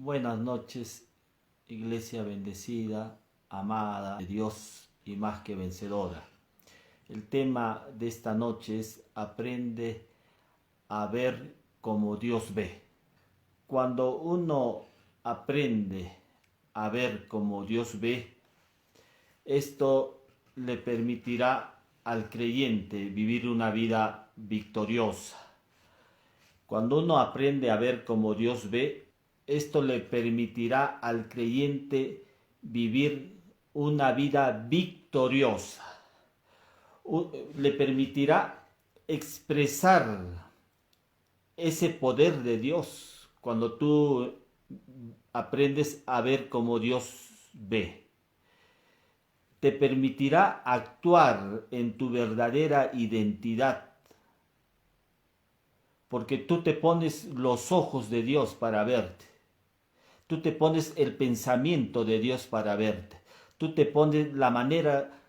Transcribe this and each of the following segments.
Buenas noches, iglesia bendecida, amada de Dios y más que vencedora. El tema de esta noche es aprende a ver como Dios ve. Cuando uno aprende a ver como Dios ve, esto le permitirá al creyente vivir una vida victoriosa. Cuando uno aprende a ver como Dios ve, esto le permitirá al creyente vivir una vida victoriosa. Le permitirá expresar ese poder de Dios cuando tú aprendes a ver como Dios ve. Te permitirá actuar en tu verdadera identidad, porque tú te pones los ojos de Dios para verte. Tú te pones el pensamiento de Dios para verte. Tú te pones la manera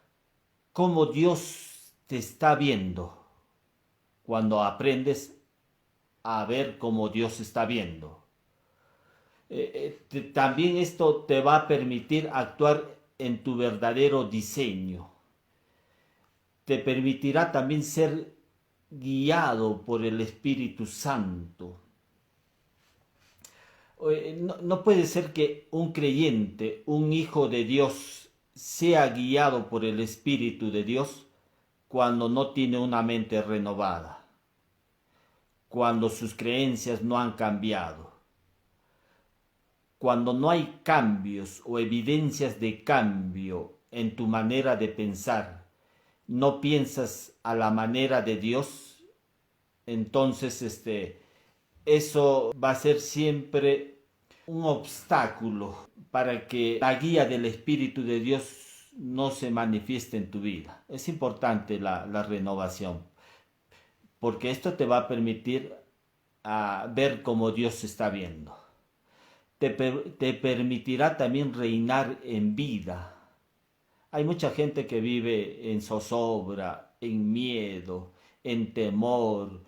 como Dios te está viendo cuando aprendes a ver como Dios está viendo. También esto te va a permitir actuar en tu verdadero diseño. Te permitirá también ser guiado por el Espíritu Santo. No puede ser que un creyente, un hijo de Dios, sea guiado por el Espíritu de Dios cuando no tiene una mente renovada, cuando sus creencias no han cambiado, cuando no hay cambios o evidencias de cambio en tu manera de pensar, no piensas a la manera de Dios, entonces eso va a ser siempre un obstáculo para que la guía del Espíritu de Dios no se manifieste en tu vida. Es importante la renovación, porque esto te va a permitir ver como Dios está viendo. Te permitirá también reinar en vida. Hay mucha gente que vive en zozobra, en miedo, en temor,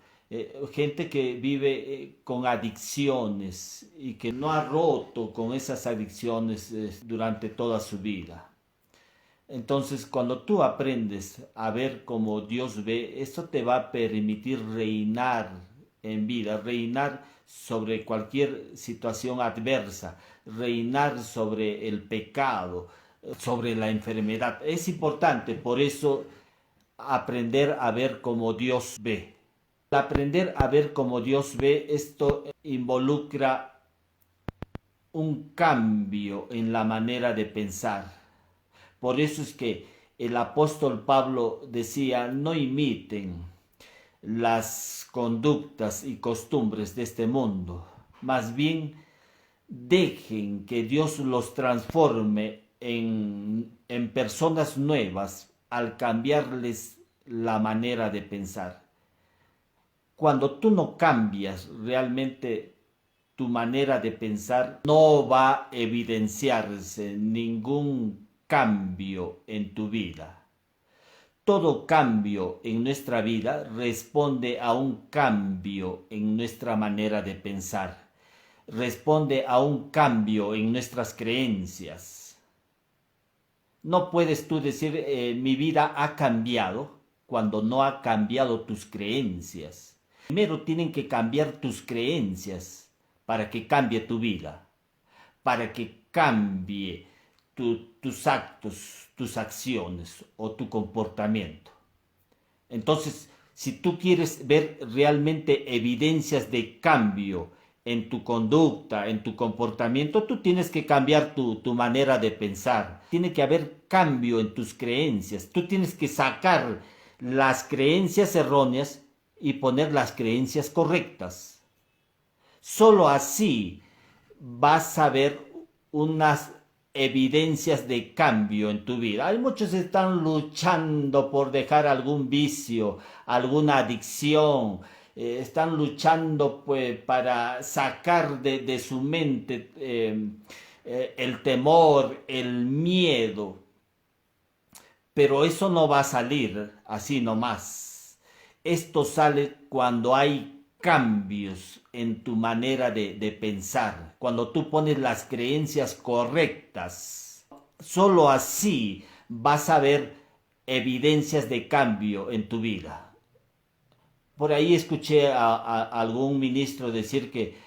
gente que vive con adicciones y que no ha roto con esas adicciones durante toda su vida. Entonces, cuando tú aprendes a ver como Dios ve, eso te va a permitir reinar en vida, reinar sobre cualquier situación adversa, reinar sobre el pecado, sobre la enfermedad. Es importante, por eso, aprender a ver como Dios ve. Aprender a ver como Dios ve, esto involucra un cambio en la manera de pensar. Por eso es que el apóstol Pablo decía, no imiten las conductas y costumbres de este mundo, más bien dejen que Dios los transforme en personas nuevas al cambiarles la manera de pensar. Cuando tú no cambias realmente tu manera de pensar, no va a evidenciarse ningún cambio en tu vida. Todo cambio en nuestra vida responde a un cambio en nuestra manera de pensar, responde a un cambio en nuestras creencias. No puedes tú decir mi vida ha cambiado cuando no ha cambiado tus creencias. Primero tienen que cambiar tus creencias para que cambie tu vida, para que cambie tus actos, tus acciones o tu comportamiento. Entonces, si tú quieres ver realmente evidencias de cambio en tu conducta, en tu comportamiento, tú tienes que cambiar tu manera de pensar. Tiene que haber cambio en tus creencias. Tú tienes que sacar las creencias erróneas y poner las creencias correctas. Solo así vas a ver unas evidencias de cambio en tu vida. Hay muchos que están luchando por dejar algún vicio, alguna adicción, están luchando pues para sacar de su mente el temor, el miedo, pero eso no va a salir así nomás. Esto sale cuando hay cambios en tu manera de pensar, cuando tú pones las creencias correctas, solo así vas a ver evidencias de cambio en tu vida. Por ahí escuché a algún ministro decir que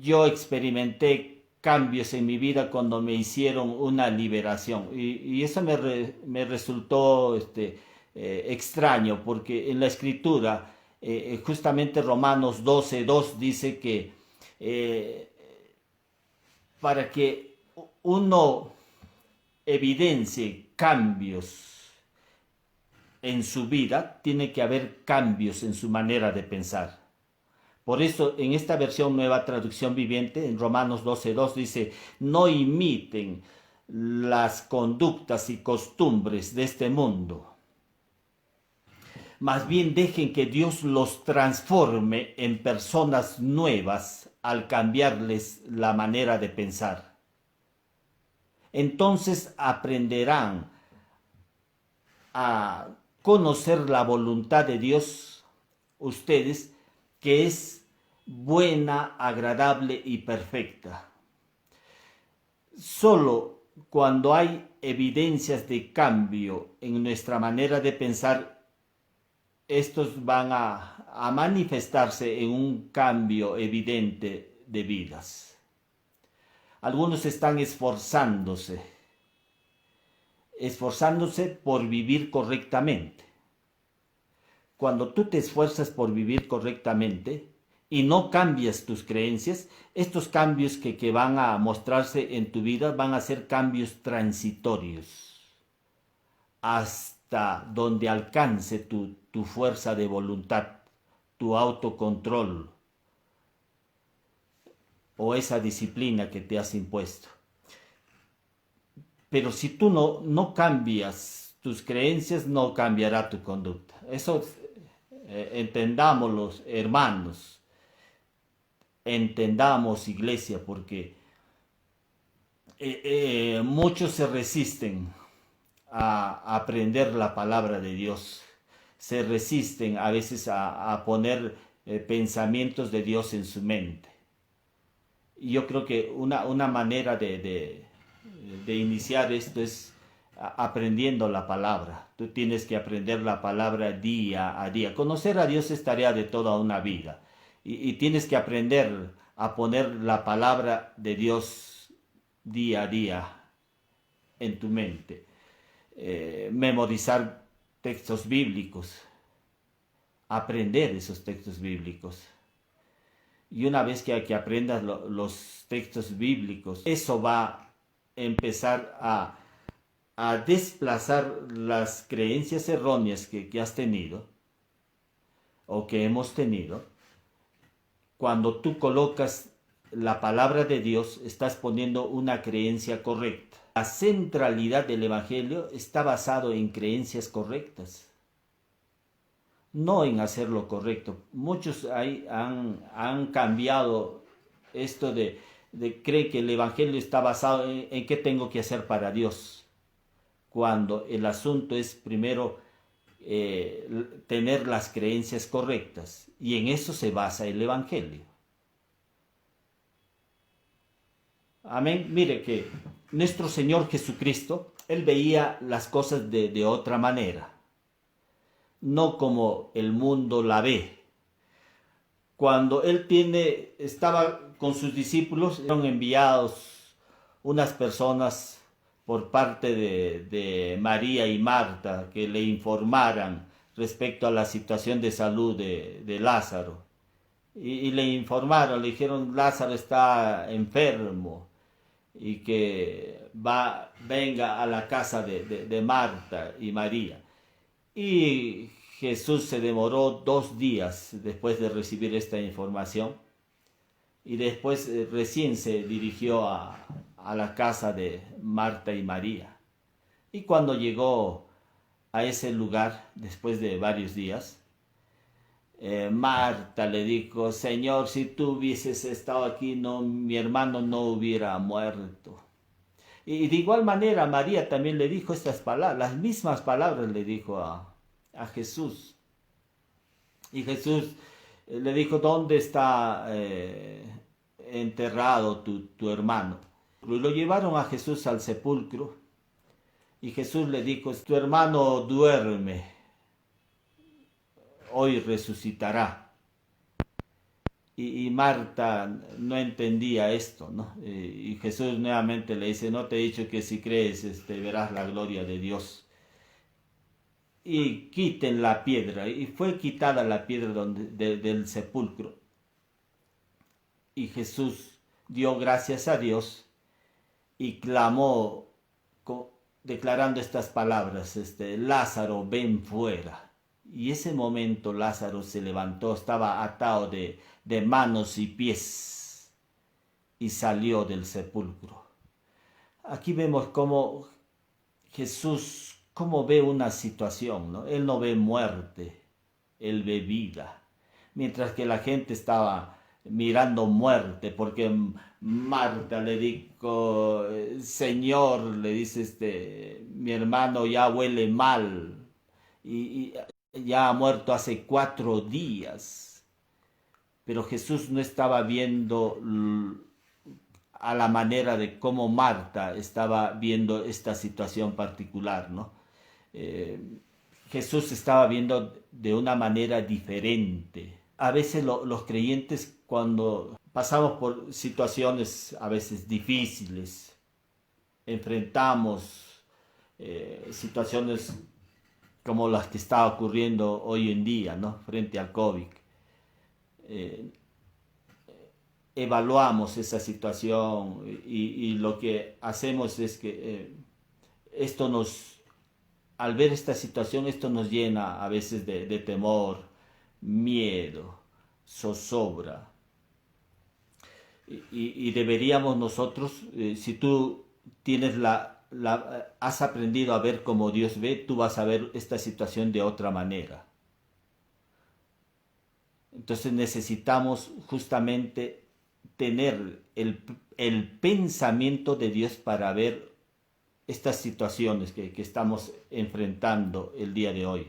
yo experimenté cambios en mi vida cuando me hicieron una liberación. Y eso me resultó extraño, porque en la escritura, justamente Romanos 12:2 dice que eh, para que uno evidencie cambios en su vida, tiene que haber cambios en su manera de pensar. Por eso, en esta versión Nueva Traducción Viviente, en Romanos 12:2 dice, no imiten las conductas y costumbres de este mundo. Más bien dejen que Dios los transforme en personas nuevas al cambiarles la manera de pensar. Entonces aprenderán a conocer la voluntad de Dios, ustedes, que es buena, agradable y perfecta. Solo cuando hay evidencias de cambio en nuestra manera de pensar, estos van a manifestarse en un cambio evidente de vidas. Algunos están esforzándose por vivir correctamente. Cuando tú te esfuerzas por vivir correctamente y no cambias tus creencias, estos cambios que van a mostrarse en tu vida van a ser cambios transitorios, hasta donde alcance tu fuerza de voluntad, tu autocontrol o esa disciplina que te has impuesto. Pero si tú no cambias tus creencias, no cambiará tu conducta. Eso entendámoslo, hermanos. Entendamos, iglesia, porque muchos se resisten a aprender la palabra de Dios. Se resisten a veces a poner pensamientos de Dios en su mente. Y yo creo que una manera de iniciar esto es aprendiendo la palabra. Tú tienes que aprender la palabra día a día. Conocer a Dios es tarea de toda una vida. Y tienes que aprender a poner la palabra de Dios día a día en tu mente. Memorizar textos bíblicos. Aprender esos textos bíblicos. Y una vez que aprendas los textos bíblicos, eso va a empezar a desplazar las creencias erróneas que has tenido o que hemos tenido. Cuando tú colocas la palabra de Dios, estás poniendo una creencia correcta. La centralidad del Evangelio está basado en creencias correctas, no en hacer lo correcto. Muchos han cambiado esto de creer que el Evangelio está basado en qué tengo que hacer para Dios, cuando el asunto es primero tener las creencias correctas, y en eso se basa el Evangelio. Amén. Mire que nuestro Señor Jesucristo, Él veía las cosas de otra manera, no como el mundo la ve. Cuando Él estaba con sus discípulos, fueron enviados unas personas por parte de María y Marta que le informaran respecto a la situación de salud de Lázaro. Y le informaron, le dijeron, Lázaro está enfermo y que venga a la casa de Marta y María. Y Jesús se demoró 2 días después de recibir esta información, y después recién se dirigió a la casa de Marta y María. Y cuando llegó a ese lugar, después de varios días, Marta le dijo, Señor, si tú hubieses estado aquí, mi hermano no hubiera muerto. Y de igual manera María también le dijo estas palabras, las mismas palabras le dijo a Jesús. Y Jesús Le dijo, ¿dónde está enterrado tu hermano? Y lo llevaron a Jesús al sepulcro y Jesús le dijo, tu hermano duerme, hoy resucitará. Y Marta no entendía esto, ¿no? Y Jesús nuevamente le dice, no te he dicho que si crees verás la gloria de Dios. Y quiten la piedra. Y fue quitada la piedra del sepulcro. Y Jesús dio gracias a Dios y clamó declarando estas palabras, Lázaro, ven fuera. Y ese momento Lázaro se levantó, estaba atado de manos y pies y salió del sepulcro. Aquí vemos cómo Jesús, cómo ve una situación, ¿no? Él no ve muerte, él ve vida. Mientras que la gente estaba mirando muerte, porque Marta le dijo, Señor, le dice, mi hermano ya huele mal y ya ha muerto hace 4 días. Pero Jesús no estaba viendo a la manera de cómo Marta estaba viendo esta situación particular, ¿no? Jesús estaba viendo de una manera diferente. A veces los creyentes, cuando pasamos por situaciones a veces difíciles, enfrentamos situaciones como las que está ocurriendo hoy en día, ¿no? Frente al COVID. Evaluamos esa situación y lo que hacemos es que al ver esta situación, esto nos llena a veces de temor, miedo, zozobra. Y deberíamos nosotros, si tú tienes has aprendido a ver como Dios ve, tú vas a ver esta situación de otra manera. Entonces necesitamos justamente tener el pensamiento de Dios para ver estas situaciones que estamos enfrentando el día de hoy.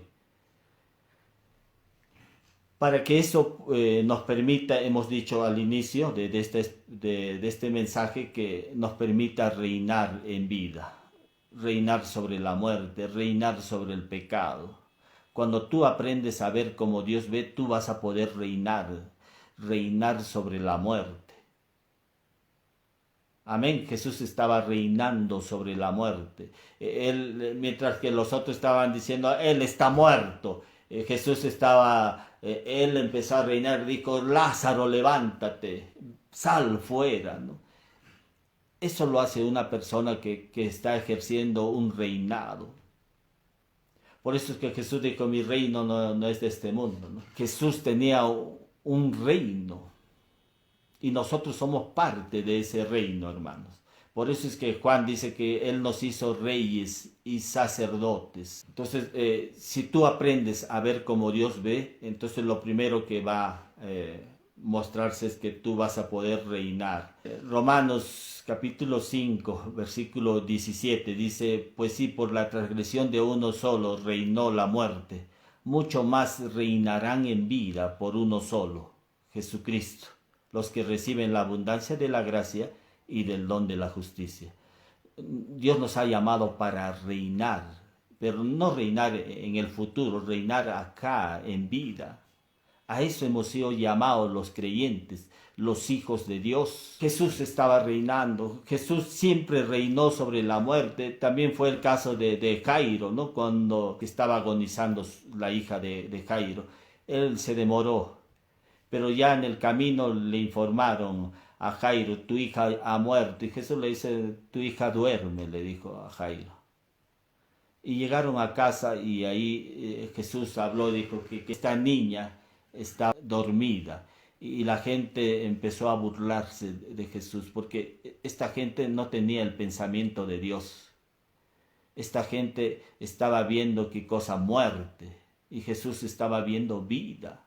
Para que eso nos permita, hemos dicho al inicio de este mensaje, que nos permita reinar en vida, reinar sobre la muerte, reinar sobre el pecado. Cuando tú aprendes a ver como Dios ve, tú vas a poder reinar sobre la muerte. Amén. Jesús estaba reinando sobre la muerte. Mientras que los otros estaban diciendo, Él está muerto. Jesús Él empezó a reinar, dijo, Lázaro, levántate, sal fuera, ¿no? Eso lo hace una persona que está ejerciendo un reinado. Por eso es que Jesús dijo, mi reino no es de este mundo, ¿no? Jesús tenía un reino. Y nosotros somos parte de ese reino, hermanos. Por eso es que Juan dice que Él nos hizo reyes y sacerdotes. Entonces, si tú aprendes a ver como Dios ve, entonces lo primero que va a mostrarse es que tú vas a poder reinar. Romanos capítulo 5, versículo 17 dice, pues si por la transgresión de uno solo reinó la muerte, mucho más reinarán en vida por uno solo, Jesucristo, los que reciben la abundancia de la gracia y del don de la justicia. Dios nos ha llamado para reinar, pero no reinar en el futuro, reinar acá en vida. A eso hemos sido llamados los creyentes, los hijos de Dios. Jesús estaba reinando, Jesús siempre reinó sobre la muerte. También fue el caso de Jairo, ¿no? Cuando estaba agonizando la hija de Jairo. Él se demoró, pero ya en el camino le informaron a Jairo, tu hija ha muerto. Y Jesús le dice, tu hija duerme, le dijo a Jairo. Y llegaron a casa y ahí Jesús habló, dijo que esta niña está dormida. Y la gente empezó a burlarse de Jesús, porque esta gente no tenía el pensamiento de Dios. Esta gente estaba viendo qué cosa, muerte, y Jesús estaba viendo vida.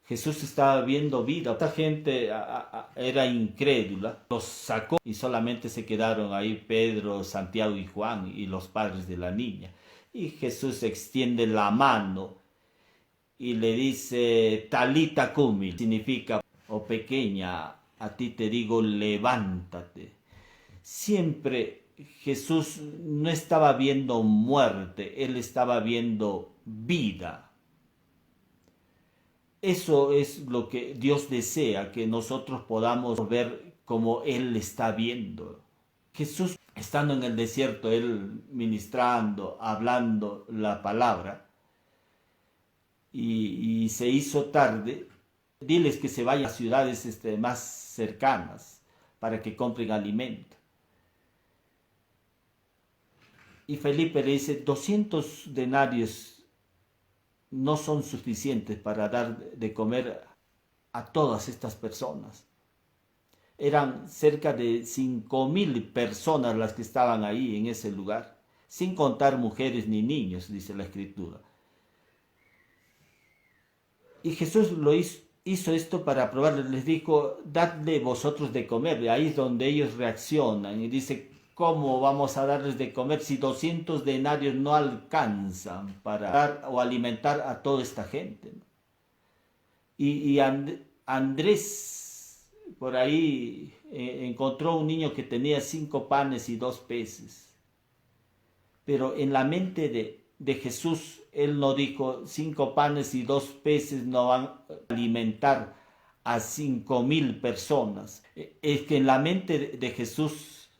Jesús estaba viendo vida. Esta gente era incrédula, los sacó y solamente se quedaron ahí Pedro, Santiago y Juan y los padres de la niña. Y Jesús extiende la mano y le dice Talita Kumi, significa, oh pequeña, a ti te digo, levántate. Siempre Jesús no estaba viendo muerte, él estaba viendo vida. Eso es lo que Dios desea, que nosotros podamos ver como Él está viendo. Jesús, estando en el desierto, Él ministrando, hablando la palabra, y se hizo tarde, diles que se vayan a ciudades más cercanas para que compren alimento. Y Felipe le dice, 200 denarios no son suficientes para dar de comer a todas estas personas. Eran cerca de 5.000 personas las que estaban ahí en ese lugar, sin contar mujeres ni niños, dice la Escritura. Y Jesús hizo esto para probarles, les dijo, dadle vosotros de comer. Ahí es donde ellos reaccionan y dice, ¿cómo vamos a darles de comer si 200 denarios no alcanzan para dar o alimentar a toda esta gente? Y Andrés por ahí encontró un niño que tenía 5 panes y 2 peces. Pero en la mente de Jesús, él no dijo 5 panes y 2 peces no van a alimentar a 5.000 personas. Es que en la mente de Jesús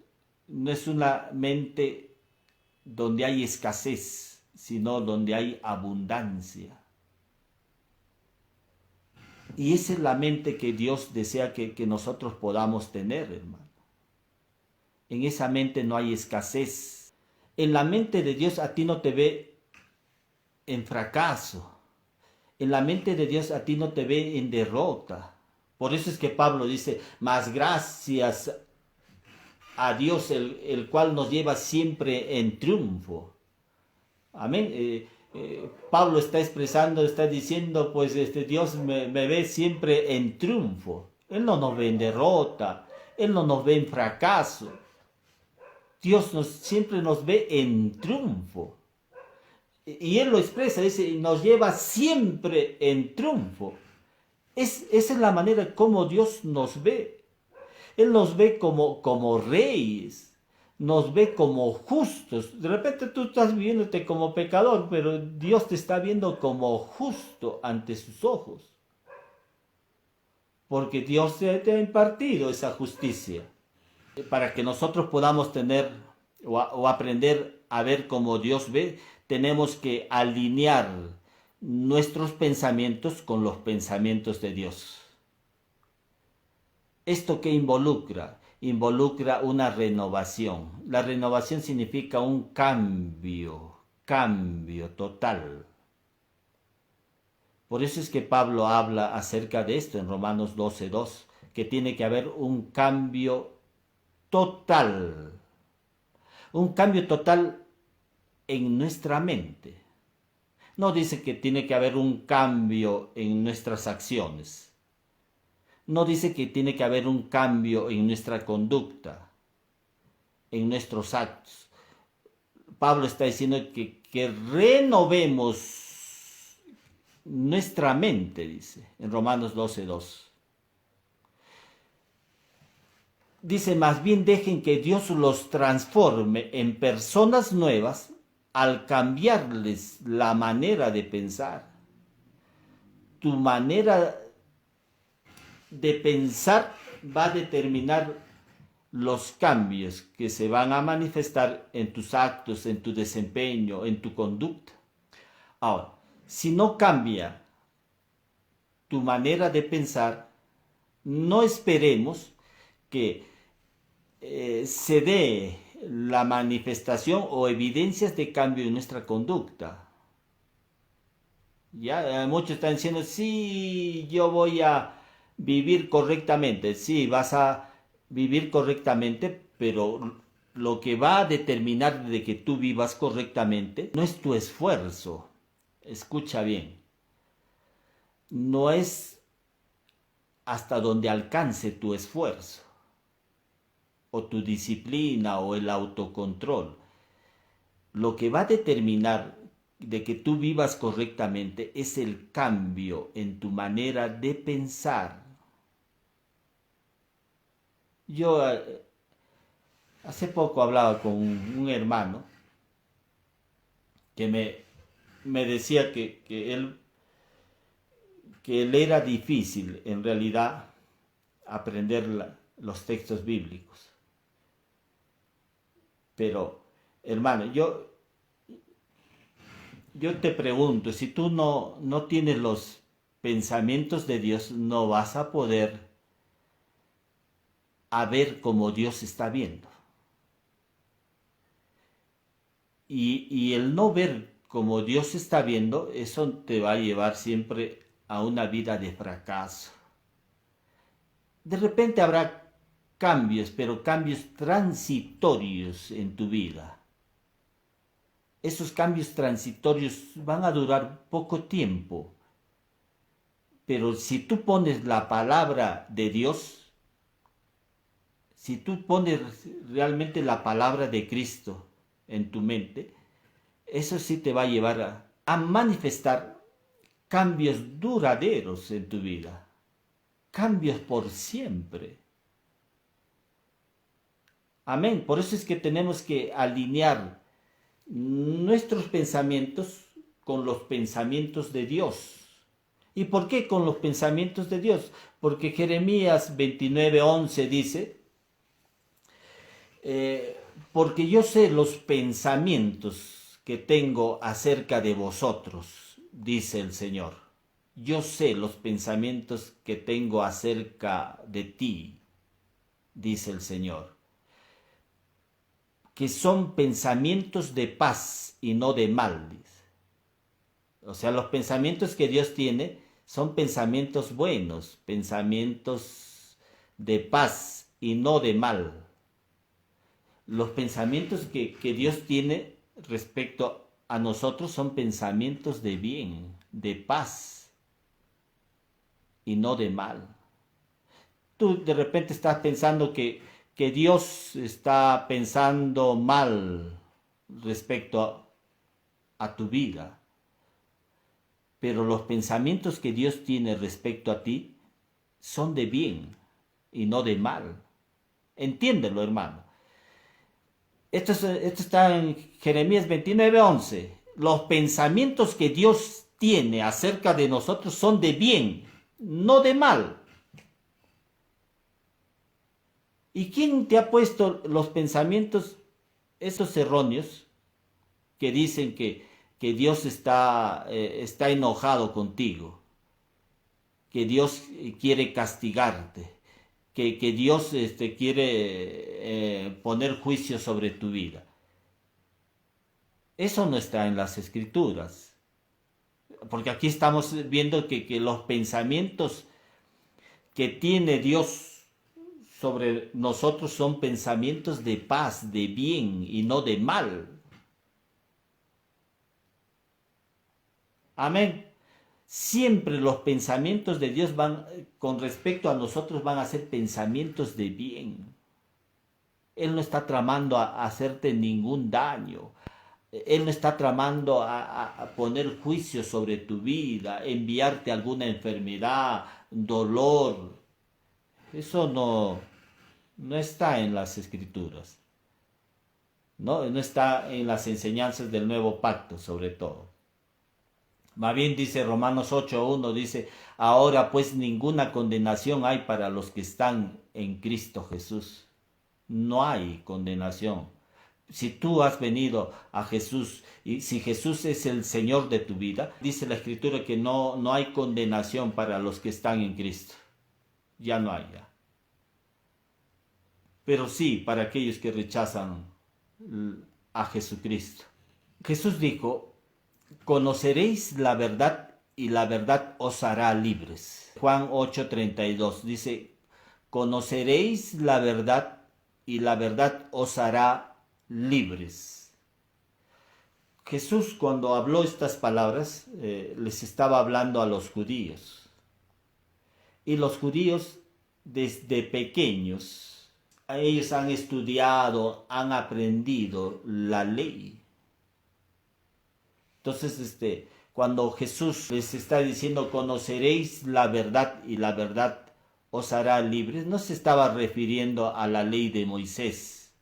no es una mente donde hay escasez, sino donde hay abundancia. Y esa es la mente que Dios desea que nosotros podamos tener, hermano. En esa mente no hay escasez. En la mente de Dios a ti no te ve en fracaso. En la mente de Dios a ti no te ve en derrota. Por eso es que Pablo dice, más gracias a Dios, el cual nos lleva siempre en triunfo. Amén. Pablo está expresando, está diciendo, pues Dios me ve siempre en triunfo. Él no nos ve en derrota, Él no nos ve en fracaso. Dios siempre nos ve en triunfo. Y Él lo expresa, dice, nos lleva siempre en triunfo. Esa es la manera como Dios nos ve. Él nos ve como reyes. Nos ve como justos. De repente tú estás viéndote como pecador, pero Dios te está viendo como justo ante sus ojos. Porque Dios te ha impartido esa justicia. Para que nosotros podamos tener o aprender a ver como Dios ve, tenemos que alinear nuestros pensamientos con los pensamientos de Dios. ¿Esto qué involucra? Involucra una renovación. La renovación significa un cambio total. Por eso es que Pablo habla acerca de esto en Romanos 12:2, que tiene que haber un cambio total. Un cambio total en nuestra mente. No dice que tiene que haber un cambio en nuestras acciones. No dice que tiene que haber un cambio en nuestra conducta, en nuestros actos. Pablo está diciendo que renovemos nuestra mente, dice, en Romanos 12:2. Dice, más bien dejen que Dios los transforme en personas nuevas al cambiarles la manera de pensar. Tu manera de pensar va a determinar los cambios que se van a manifestar en tus actos, en tu desempeño, en tu conducta. Ahora, si no cambia tu manera de pensar, no esperemos que se dé la manifestación o evidencias de cambio en nuestra conducta. Ya muchos están diciendo, sí, yo voy a vivir correctamente. Sí, vas a vivir correctamente, pero lo que va a determinar de que tú vivas correctamente no es tu esfuerzo. Escucha bien. No es hasta donde alcance tu esfuerzo, o tu disciplina, o el autocontrol. Lo que va a determinar de que tú vivas correctamente es el cambio en tu manera de pensar. Yo hace poco hablaba con un hermano que me decía que él era difícil en realidad aprender los textos bíblicos. Pero, hermano, yo te pregunto, si tú no tienes los pensamientos de Dios, no vas a poder a ver como Dios está viendo. Y el no ver como Dios está viendo, eso te va a llevar siempre a una vida de fracaso. De repente habrá cambios, pero cambios transitorios en tu vida. Esos cambios transitorios van a durar poco tiempo. Pero si tú pones la palabra de Dios, si tú pones realmente la palabra de Cristo en tu mente, eso sí te va a llevar a manifestar cambios duraderos en tu vida, cambios por siempre. Amén. Por eso es que tenemos que alinear nuestros pensamientos con los pensamientos de Dios. ¿Y por qué con los pensamientos de Dios? Porque Jeremías 29:11 dice, porque yo sé los pensamientos que tengo acerca de vosotros, dice el Señor. Yo sé los pensamientos que tengo acerca de ti, dice el Señor. Que son pensamientos de paz y no de mal. O sea, los pensamientos que Dios tiene son pensamientos buenos, pensamientos de paz y no de mal. Los pensamientos que Dios tiene respecto a nosotros son pensamientos de bien, de paz y no de mal. Tú de repente estás pensando que Dios está pensando mal respecto a tu vida. Pero los pensamientos que Dios tiene respecto a ti son de bien y no de mal. Entiéndelo, hermano. Esto está en Jeremías 29:11. Los pensamientos que Dios tiene acerca de nosotros son de bien, no de mal. ¿Y quién te ha puesto los pensamientos, esos erróneos, que dicen que Dios está enojado contigo? Que Dios quiere castigarte, que Dios quiere poner juicio sobre tu vida. Eso no está en las Escrituras, porque aquí estamos viendo que los pensamientos que tiene Dios sobre nosotros son pensamientos de paz, de bien y no de mal. Amén. Siempre los pensamientos de Dios van, con respecto a nosotros, van a ser pensamientos de bien. Él no está tramando a hacerte ningún daño. Él no está tramando a poner juicio sobre tu vida, enviarte alguna enfermedad, dolor. Eso no está en las Escrituras. No está en las enseñanzas del nuevo pacto, sobre todo. Más bien dice Romanos 8:1, dice, ahora pues ninguna condenación hay para los que están en Cristo Jesús. No hay condenación. Si tú has venido a Jesús y si Jesús es el Señor de tu vida, dice la Escritura que no hay condenación para los que están en Cristo. Ya no hay ya. Pero sí para aquellos que rechazan a Jesucristo. Jesús dijo, conoceréis la verdad y la verdad os hará libres. Juan 8:32 dice, conoceréis la verdad y la verdad os hará libres. Jesús cuando habló estas palabras les estaba hablando a los judíos. Y los judíos desde pequeños, ellos han estudiado, han aprendido la ley. Entonces, cuando Jesús les está diciendo, conoceréis la verdad y la verdad os hará libres, no se estaba refiriendo a la ley de Moisés.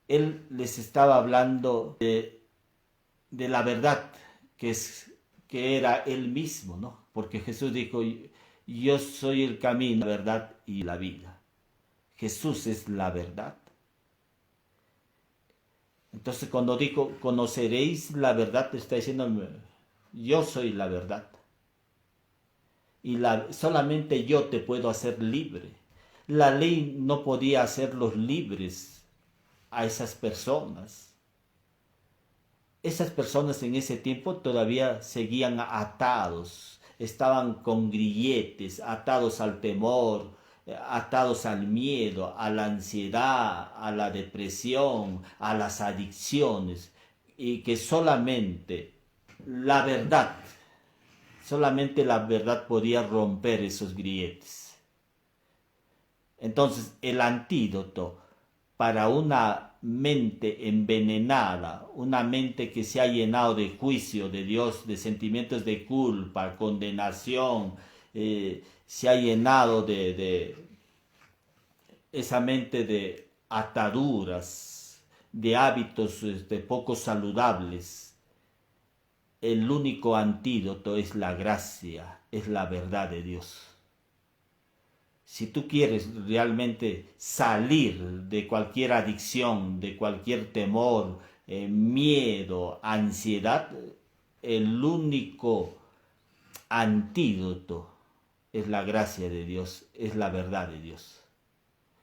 Él les estaba hablando de la verdad, que era él mismo, ¿no? Porque Jesús dijo, yo soy el camino, la verdad y la vida. Jesús es la verdad. Entonces cuando dijo, conoceréis la verdad, te está diciendo, yo soy la verdad. Y solamente yo te puedo hacer libre. La ley no podía hacerlos libres a esas personas. Esas personas en ese tiempo todavía seguían atados, estaban con grilletes, atados al temor, atados al miedo, a la ansiedad, a la depresión, a las adicciones, y que solamente la verdad podía romper esos grilletes. Entonces, el antídoto para una mente envenenada, una mente que se ha llenado de juicio de Dios, de sentimientos de culpa, condenación, se ha llenado de esa mente de ataduras, de hábitos poco saludables. El único antídoto es la gracia, es la verdad de Dios. Si tú quieres realmente salir de cualquier adicción, de cualquier temor, miedo, ansiedad, el único antídoto es la gracia de Dios, es la verdad de Dios.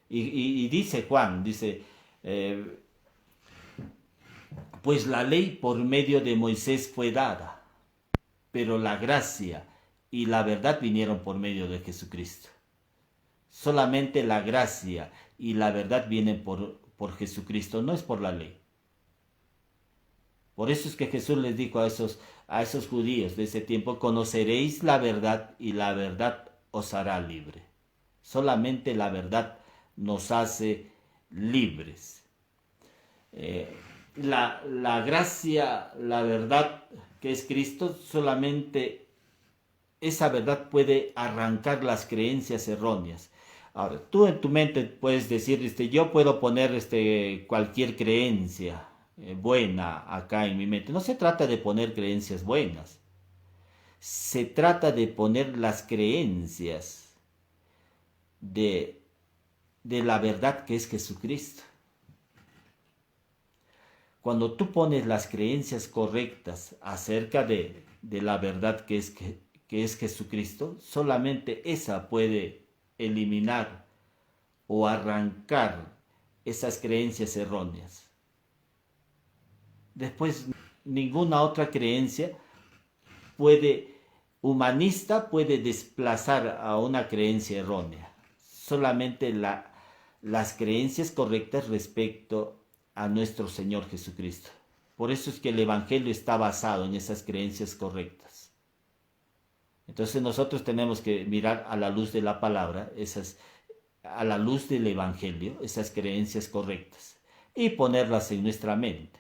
Y dice Juan, pues la ley por medio de Moisés fue dada, pero la gracia y la verdad vinieron por medio de Jesucristo. Solamente la gracia y la verdad vienen por Jesucristo, no es por la ley. Por eso es que Jesús les dijo a esos judíos de ese tiempo, conoceréis la verdad y la verdad os hará libre. Solamente la verdad nos hace libres. La gracia, la verdad que es Cristo, solamente esa verdad puede arrancar las creencias erróneas. Ahora, tú en tu mente puedes decir, yo puedo poner cualquier creencia buena acá en mi mente. No se trata de poner creencias buenas. Se trata de poner las creencias de la verdad que es Jesucristo. Cuando tú pones las creencias correctas acerca de la verdad que es Jesucristo, solamente esa puede eliminar o arrancar esas creencias erróneas. Después, ninguna otra creencia humanista puede desplazar a una creencia errónea. Solamente las creencias correctas respecto a nuestro Señor Jesucristo. Por eso es que el Evangelio está basado en esas creencias correctas. Entonces nosotros tenemos que mirar a la luz de la palabra, a la luz del Evangelio, esas creencias correctas, y ponerlas en nuestra mente.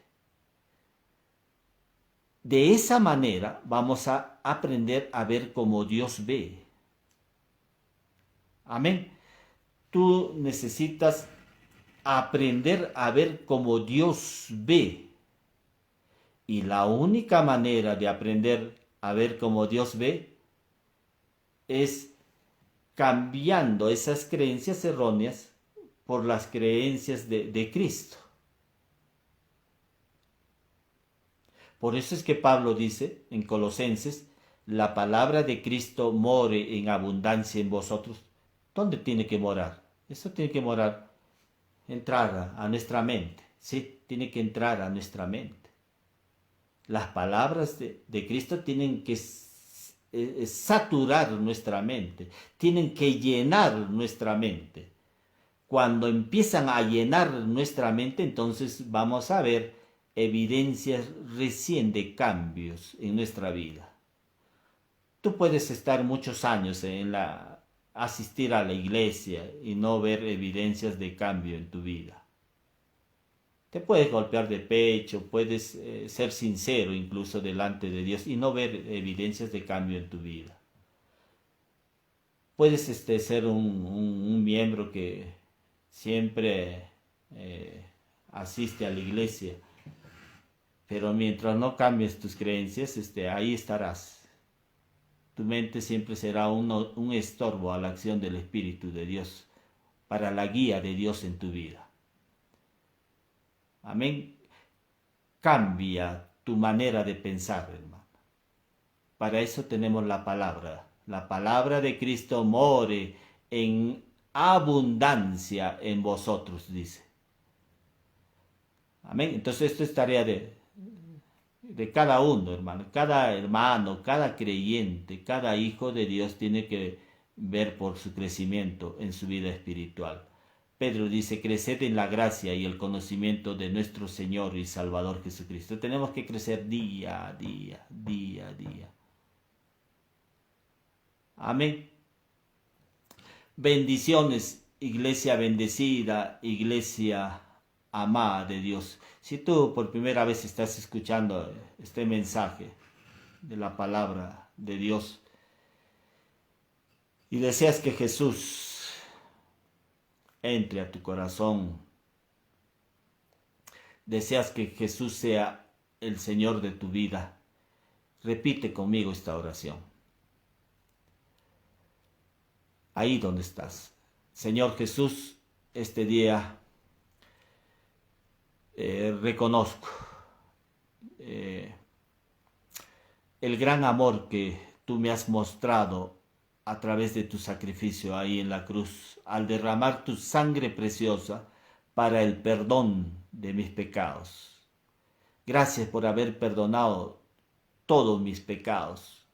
De esa manera vamos a aprender a ver como Dios ve. Amén. Tú necesitas aprender a ver como Dios ve. Y la única manera de aprender a ver como Dios ve es cambiando esas creencias erróneas por las creencias de Cristo. Por eso es que Pablo dice en Colosenses, la palabra de Cristo more en abundancia en vosotros. ¿Dónde tiene que morar? Eso tiene que morar, entrar a nuestra mente. Sí, tiene que entrar a nuestra mente. Las palabras de Cristo tienen que saturar nuestra mente, tienen que llenar nuestra mente. Cuando empiezan a llenar nuestra mente, entonces vamos a ver evidencias recién de cambios en nuestra vida. Tú puedes estar muchos años asistir a la iglesia y no ver evidencias de cambio en tu vida. Te puedes golpear de pecho, puedes ser sincero incluso delante de Dios y no ver evidencias de cambio en tu vida. Puedes ser un miembro que siempre asiste a la iglesia, pero mientras no cambies tus creencias, ahí estarás. Tu mente siempre será un estorbo a la acción del Espíritu de Dios, para la guía de Dios en tu vida. Amén. Cambia tu manera de pensar, hermano. Para eso tenemos la palabra. La palabra de Cristo more en abundancia en vosotros, dice. Amén. Entonces esto es tarea de cada uno, hermano. Cada hermano, cada creyente, cada hijo de Dios tiene que ver por su crecimiento en su vida espiritual. Pedro dice, creced en la gracia y el conocimiento de nuestro Señor y Salvador Jesucristo. Tenemos que crecer día a día, día a día. Amén. Bendiciones, iglesia bendecida, iglesia amada de Dios. Si tú por primera vez estás escuchando este mensaje de la palabra de Dios y deseas que Jesús entre a tu corazón, deseas que Jesús sea el Señor de tu vida, repite conmigo esta oración. Ahí donde estás. Señor Jesús, este día reconozco el gran amor que tú me has mostrado a través de tu sacrificio ahí en la cruz, al derramar tu sangre preciosa para el perdón de mis pecados. Gracias por haber perdonado todos mis pecados.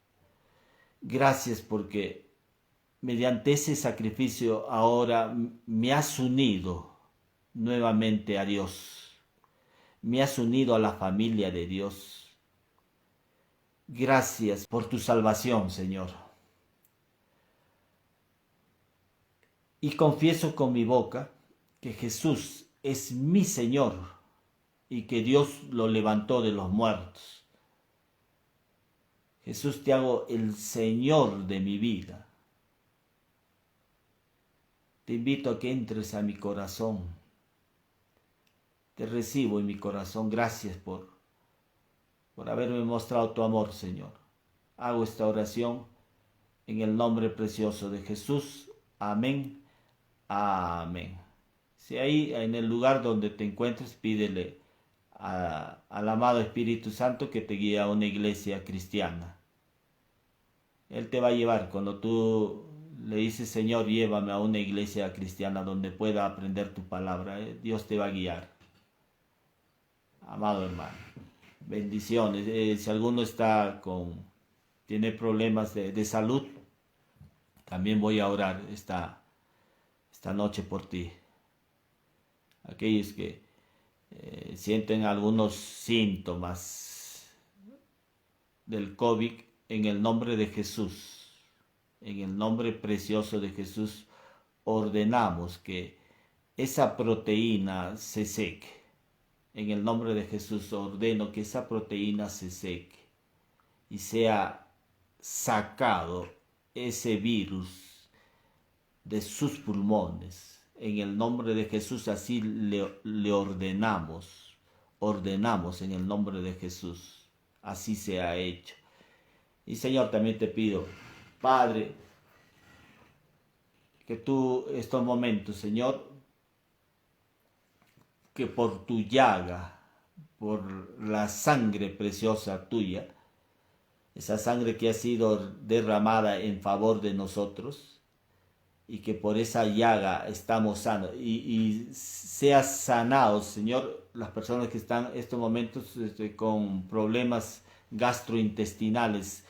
Gracias porque mediante ese sacrificio ahora me has unido nuevamente a Dios. Me has unido a la familia de Dios. Gracias por tu salvación, Señor. Y confieso con mi boca que Jesús es mi Señor y que Dios lo levantó de los muertos. Jesús, te hago el Señor de mi vida. Te invito a que entres a mi corazón. Te recibo en mi corazón. Gracias por haberme mostrado tu amor, Señor. Hago esta oración en el nombre precioso de Jesús. Amén. Amén. Si ahí en el lugar donde te encuentres, pídele al amado Espíritu Santo que te guíe a una iglesia cristiana. Él te va a llevar cuando tú le dices, Señor, llévame a una iglesia cristiana donde pueda aprender tu palabra. Dios te va a guiar. Amado hermano, bendiciones. Si alguno tiene problemas de salud, también voy a orar esta noche por ti. Aquellos que sienten algunos síntomas del COVID, en el nombre de Jesús, en el nombre precioso de Jesús, ordenamos que esa proteína se seque. En el nombre de Jesús ordeno que esa proteína se seque y sea sacado ese virus de sus pulmones. En el nombre de Jesús así le ordenamos en el nombre de Jesús. Así se ha hecho. Y Señor, también te pido, Padre, que tú estos momentos, Señor, que por tu llaga, por la sangre preciosa tuya, esa sangre que ha sido derramada en favor de nosotros, y que por esa llaga estamos sanos, y seas sanado, Señor, las personas que están en estos momentos con problemas gastrointestinales,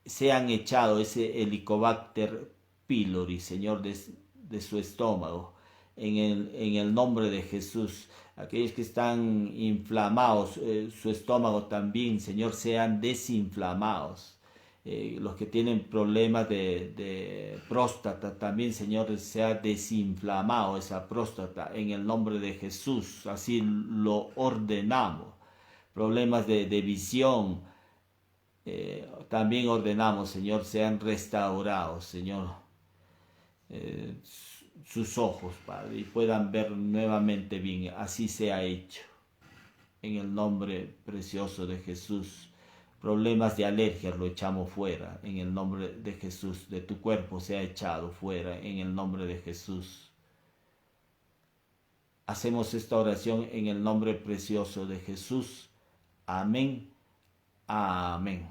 sean echado ese Helicobacter pylori, Señor, de su estómago, en el nombre de Jesús. Aquellos que están inflamados, su estómago también, Señor, sean desinflamados los que tienen problemas de próstata, también, Señor, sea desinflamado esa próstata en el nombre de Jesús, así lo ordenamos. Problemas de visión, también ordenamos, Señor, sean restaurados, Señor, sus ojos, Padre, y puedan ver nuevamente bien. Así sea hecho, en el nombre precioso de Jesús. Problemas de alergias lo echamos fuera, en el nombre de Jesús. De tu cuerpo se ha echado fuera, en el nombre de Jesús. Hacemos esta oración en el nombre precioso de Jesús. Amén. Amén.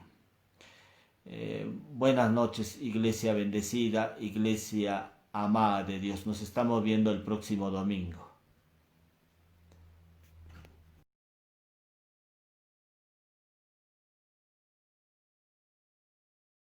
Buenas noches, iglesia bendecida, iglesia amada de Dios. Nos estamos viendo el próximo domingo.